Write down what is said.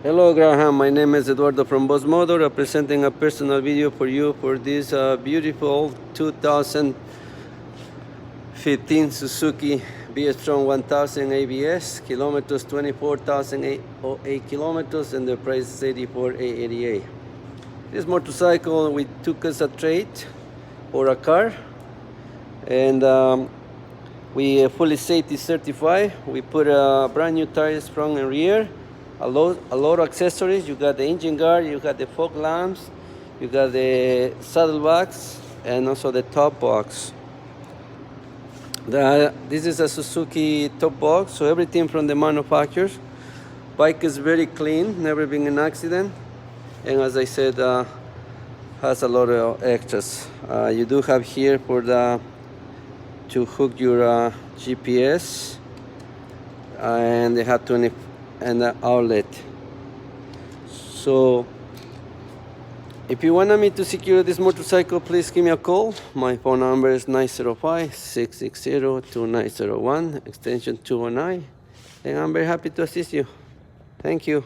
Hello Graham, my name is Eduardo from Boss Motor, representing a personal video for you for this beautiful 2015 Suzuki V Strom 1000 ABS, kilometers 24,808 kilometers, and the price is 84,888. This motorcycle we took as a trade or a car, and we fully safety certified. We put a brand new tires front and rear. A lot of accessories. You got the engine guard, you got the fog lamps, you got the saddlebags, and also the top box. This is a Suzuki top box, so everything from the manufacturers. Bike is very clean, never been an accident, and as I said, has a lot of extras. You do have here for to hook your GPS, and they have 20 and the outlet. So if you want me to secure this motorcycle, please give me a call. My phone number is 905-660-2901, extension 209, and I'm very happy to assist you. Thank you.